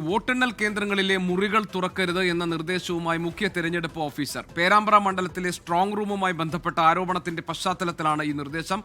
വോട്ടെണ്ണൽ കേന്ദ്രങ്ങളിലെ മുറികൾ തുറക്കരുത് എന്ന നിർദ്ദേശവുമായി മുഖ്യ തെരഞ്ഞെടുപ്പ് ഓഫീസർ. പേരാമ്പ്ര മണ്ഡലത്തിലെ സ്ട്രോങ് റൂമുമായി ബന്ധപ്പെട്ട ആരോപണത്തിന്റെ പശ്ചാത്തലത്തിലാണ് ഈ നിർദ്ദേശം.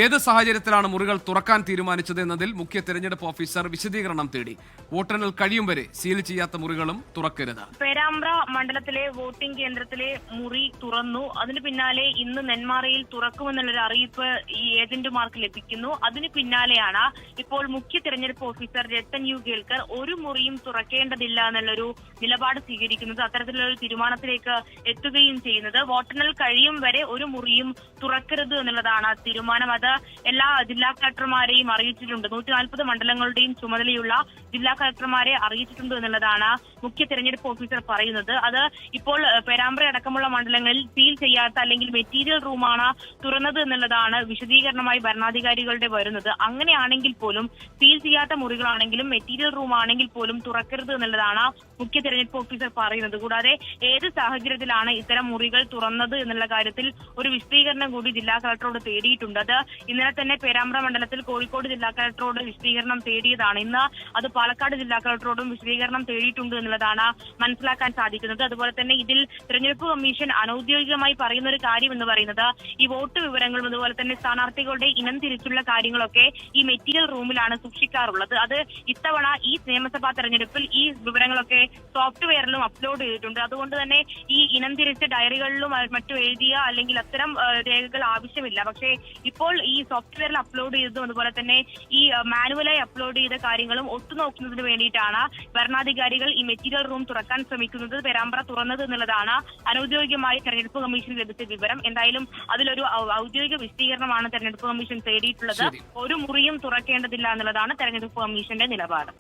ഏത് സാഹചര്യത്തിലാണ് മുറികൾ തുറക്കാൻ തീരുമാനിച്ചത് എന്നതിൽ മുഖ്യ തെരഞ്ഞെടുപ്പ് ഓഫീസർ വിശദീകരണം തേടി. വോട്ടെണ്ണൽ കഴിയും വരെ സീൽ ചെയ്യാത്ത മുറികളും തുറക്കരുത്. പേരാമ്പ്ര മണ്ഡലത്തിലെ വോട്ടിംഗ് കേന്ദ്രത്തിലെ മുറി തുറന്നു. അതിന് പിന്നാലെ ഇന്ന് നെന്മാറയിൽ തുറക്കുമെന്നുള്ളൊരു അറിയിപ്പ് ഈ ഏജന്റുമാർക്ക് ലഭിക്കുന്നു. അതിന് പിന്നാലെയാണ് ഇപ്പോൾ മുഖ്യ തെരഞ്ഞെടുപ്പ് ഓഫീസർ രത്തൻ യു കേൽക്കർ ഒരു മുറിയും തുറക്കേണ്ടതില്ല എന്നുള്ളൊരു നിലപാട് സ്വീകരിക്കുന്നത്. അത്തരത്തിലുള്ള ഒരു തീരുമാനത്തിലേക്ക് എത്തുകയും ചെയ്യുന്നത്. വോട്ടെണ്ണൽ കഴിയും വരെ ഒരു മുറിയും തുറക്കരുത് എന്നുള്ളതാണ് തീരുമാനം. അത് എല്ലാ ജില്ലാ കളക്ടർമാരെയും അറിയിച്ചിട്ടുണ്ട്. 140 മണ്ഡലങ്ങളുടെയും ചുമതലയുള്ള ജില്ലാ കളക്ടർമാരെ അറിയിച്ചിട്ടുണ്ട് എന്നുള്ളതാണ് മുഖ്യ തെരഞ്ഞെടുപ്പ് ഓഫീസർ പറയുന്നത്. അത് ഇപ്പോൾ പേരാമ്പ്ര അടക്കമുള്ള മണ്ഡലങ്ങളിൽ സീൽ ചെയ്യാത്ത അല്ലെങ്കിൽ മെറ്റീരിയൽ റൂമാണ് തുറന്നത് എന്നുള്ളതാണ് വിശദീകരണമായി ഭരണാധികാരികളുടെ വരുന്നത്. അങ്ങനെയാണെങ്കിൽ പോലും സീൽ ചെയ്യാത്ത മുറികളാണെങ്കിലും മെറ്റീരിയൽ റൂം ആണെങ്കിൽ പോലും തുറക്കരുത് എന്നുള്ളതാണ് മുഖ്യ തെരഞ്ഞെടുപ്പ് ഓഫീസർ പറയുന്നത്. കൂടാതെ ഏത് സാഹചര്യത്തിലാണ് ഇത്തരം മുറികൾ തുറന്നത് എന്നുള്ള കാര്യത്തിൽ ഒരു വിശദീകരണം കൂടി ജില്ലാ കളക്ടറോട് തേടിയിട്ടുണ്ട്. അത് ഇന്നലെ തന്നെ പേരാമ്പ്ര മണ്ഡലത്തിൽ കോഴിക്കോട് ജില്ലാ കളക്ടറോട് വിശദീകരണം തേടിയതാണ്. ഇന്ന് അത് പാലക്കാട് ജില്ലാ കളക്ടറോടും വിശദീകരണം തേടിയിട്ടുണ്ട് എന്നുള്ളതാണ് മനസ്സിലാക്കാൻ സാധിക്കുന്നത്. അതുപോലെ തന്നെ ഇതിൽ തെരഞ്ഞെടുപ്പ് കമ്മീഷൻ അനൌദ്യോഗികമായി പറയുന്ന ഒരു കാര്യം എന്ന് പറയുന്നത് ഈ വോട്ട് വിവരങ്ങളും അതുപോലെ തന്നെ സ്ഥാനാർത്ഥികളുടെ ഇനം തിരിച്ചുള്ള കാര്യങ്ങളൊക്കെ ഈ മെറ്റീരിയൽ റൂമിലാണ് സൂക്ഷിക്കാറുള്ളത്. അത് ഇത്തവണ ഈ നിയമസഭാ തെരഞ്ഞെടുപ്പിൽ ഈ വിവരങ്ങളൊക്കെ സോഫ്റ്റ്വെയറിലും അപ്ലോഡ് ചെയ്തിട്ടുണ്ട്. അതുകൊണ്ട് തന്നെ ഈ ഇനം തിരിച്ച ഡയറികളിലും മറ്റും എഴുതിയ അല്ലെങ്കിൽ അത്തരം രേഖകൾ ആവശ്യമില്ല. പക്ഷേ ഇപ്പോൾ ഈ സോഫ്റ്റ്വെയറിൽ അപ്ലോഡ് ചെയ്തതും അതുപോലെ തന്നെ ഈ മാനുവലായി അപ്ലോഡ് ചെയ്ത കാര്യങ്ങളും ഒത്തുനോക്കുന്നതിന് വേണ്ടിയിട്ടാണ് ഭരണാധികാരികൾ ഈ മെറ്റീരിയൽ റൂം തുറക്കാൻ ശ്രമിക്കുന്നത്. പേരാമ്പ്ര തുറന്നത് എന്നുള്ളതാണ് അനൌദ്യോഗികമായി തെരഞ്ഞെടുപ്പ് കമ്മീഷന് ലഭിച്ച വിവരം. എന്തായാലും അതിലൊരു ഔദ്യോഗിക വിശദീകരണമാണ് തെരഞ്ഞെടുപ്പ് കമ്മീഷൻ തേടിയിട്ടുള്ളത്. ഒരു മുറിയും തുറക്കേണ്ടതില്ല എന്നുള്ളതാണ് തെരഞ്ഞെടുപ്പ് കമ്മീഷന്റെ നിലപാട്.